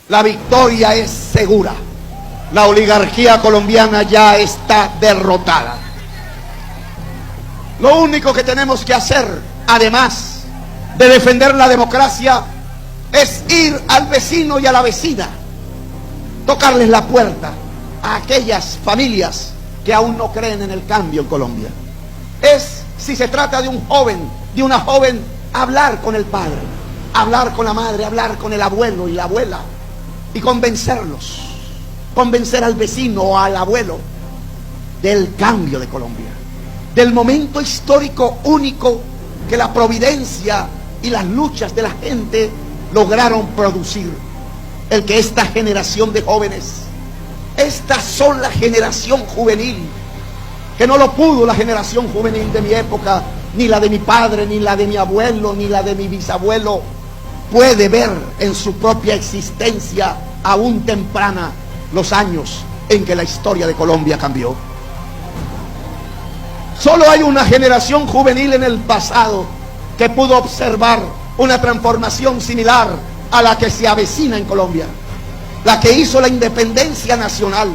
La victoria es segura. La oligarquía colombiana ya está derrotada. Lo único que tenemos que hacer, además de defender la democracia, es ir al vecino y a la vecina, tocarles la puerta a aquellas familias que aún no creen en el cambio en Colombia. Es, si se trata de un joven, de una joven, hablar con el padre, hablar con la madre, hablar con el abuelo y la abuela y convencerlos, convencer al vecino o al abuelo del cambio de Colombia, del momento histórico único que la providencia y las luchas de la gente lograron producir. El que esta generación de jóvenes, esta sola generación juvenil, que no lo pudo la generación juvenil de mi época, ni la de mi padre, ni la de mi abuelo, ni la de mi bisabuelo, puede ver en su propia existencia aún temprana los años en que la historia de Colombia cambió. Solo hay una generación juvenil en el pasado que pudo observar una transformación similar a la que se avecina en Colombia, la que hizo la independencia nacional,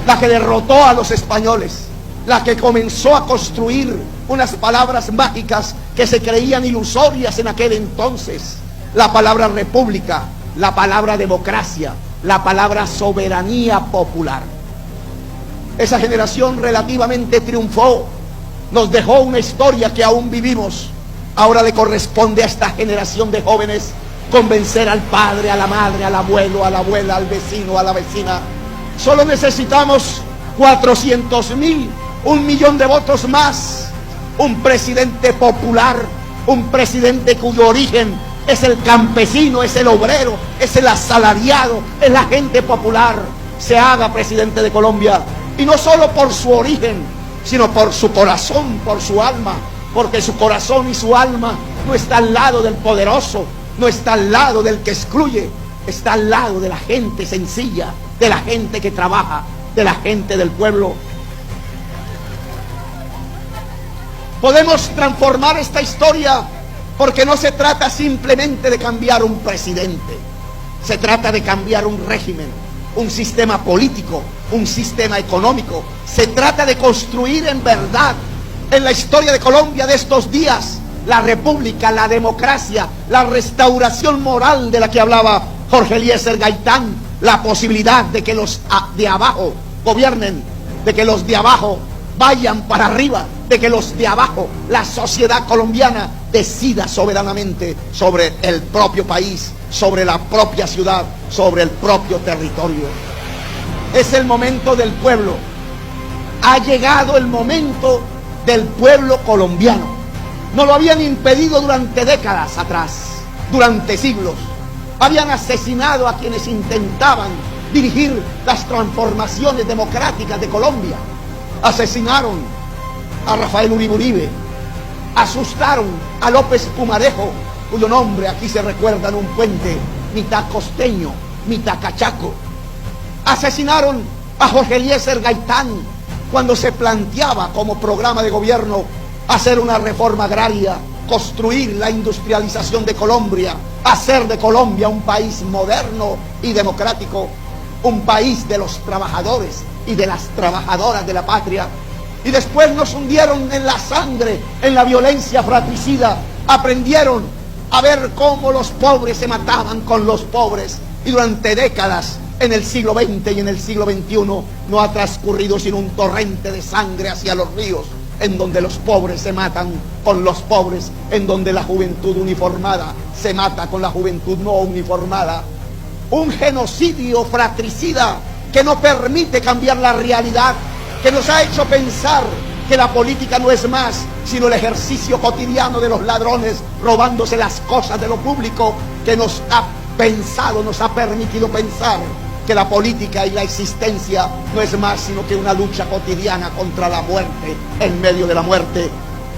la que derrotó a los españoles, la que comenzó a construir unas palabras mágicas que se creían ilusorias en aquel entonces: la palabra república, la palabra democracia, la palabra soberanía popular. Esa generación relativamente triunfó, nos dejó una historia que aún vivimos. Ahora le corresponde a esta generación de jóvenes convencer al padre, a la madre, al abuelo, a la abuela, al vecino, a la vecina. Solo necesitamos 400.000, 1.000.000 de votos más, un presidente popular, un presidente cuyo origen es el campesino, es el obrero, es el asalariado, es la gente popular, se haga presidente de Colombia. Y no solo por su origen, sino por su corazón, por su alma, porque su corazón y su alma no está al lado del poderoso, no está al lado del que excluye, está al lado de la gente sencilla, de la gente que trabaja, de la gente del pueblo. Podemos transformar esta historia porque no se trata simplemente de cambiar un presidente, se trata de cambiar un régimen, un sistema político, un sistema económico. Se trata de construir en verdad, en la historia de Colombia de estos días, la república, la democracia, la restauración moral de la que hablaba Jorge Eliezer Gaitán, la posibilidad de que los de abajo gobiernen, de que los de abajo vayan para arriba, de que los de abajo, la sociedad colombiana, decida soberanamente sobre el propio país, sobre la propia ciudad, sobre el propio territorio. Es el momento del pueblo. Ha llegado el momento del pueblo colombiano. No lo habían impedido durante décadas atrás, durante siglos. Habían asesinado a quienes intentaban dirigir las transformaciones democráticas de Colombia. Asesinaron a Rafael Uribe, asustaron a López Pumarejo, cuyo nombre aquí se recuerda en un puente, mitad costeño, mitad cachaco. Asesinaron a Jorge Eliezer Gaitán cuando se planteaba como programa de gobierno hacer una reforma agraria, construir la industrialización de Colombia, hacer de Colombia un país moderno y democrático, un país de los trabajadores y de las trabajadoras de la patria. Y después nos hundieron en la sangre, en la violencia fratricida. Aprendieron a ver cómo los pobres se mataban con los pobres. Y durante décadas, en el siglo XX y en el siglo XXI, no ha transcurrido sino un torrente de sangre hacia los ríos, en donde los pobres se matan con los pobres, en donde la juventud uniformada se mata con la juventud no uniformada. Un genocidio fratricida que no permite cambiar la realidad, que nos ha hecho pensar que la política no es más sino el ejercicio cotidiano de los ladrones robándose las cosas de lo público, que nos ha permitido pensar que la política y la existencia no es más sino que una lucha cotidiana contra la muerte, en medio de la muerte.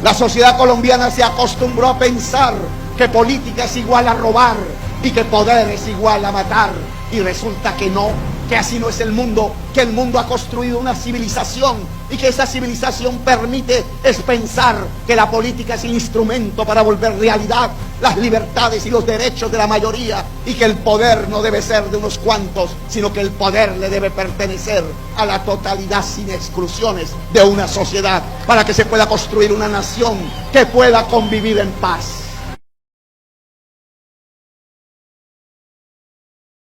La sociedad colombiana se acostumbró a pensar que política es igual a robar y que poder es igual a matar, y resulta que no, que así no es el mundo, que el mundo ha construido una civilización y que esa civilización permite es pensar que la política es el instrumento para volver realidad las libertades y los derechos de la mayoría, y que el poder no debe ser de unos cuantos, sino que el poder le debe pertenecer a la totalidad sin exclusiones de una sociedad, para que se pueda construir una nación que pueda convivir en paz.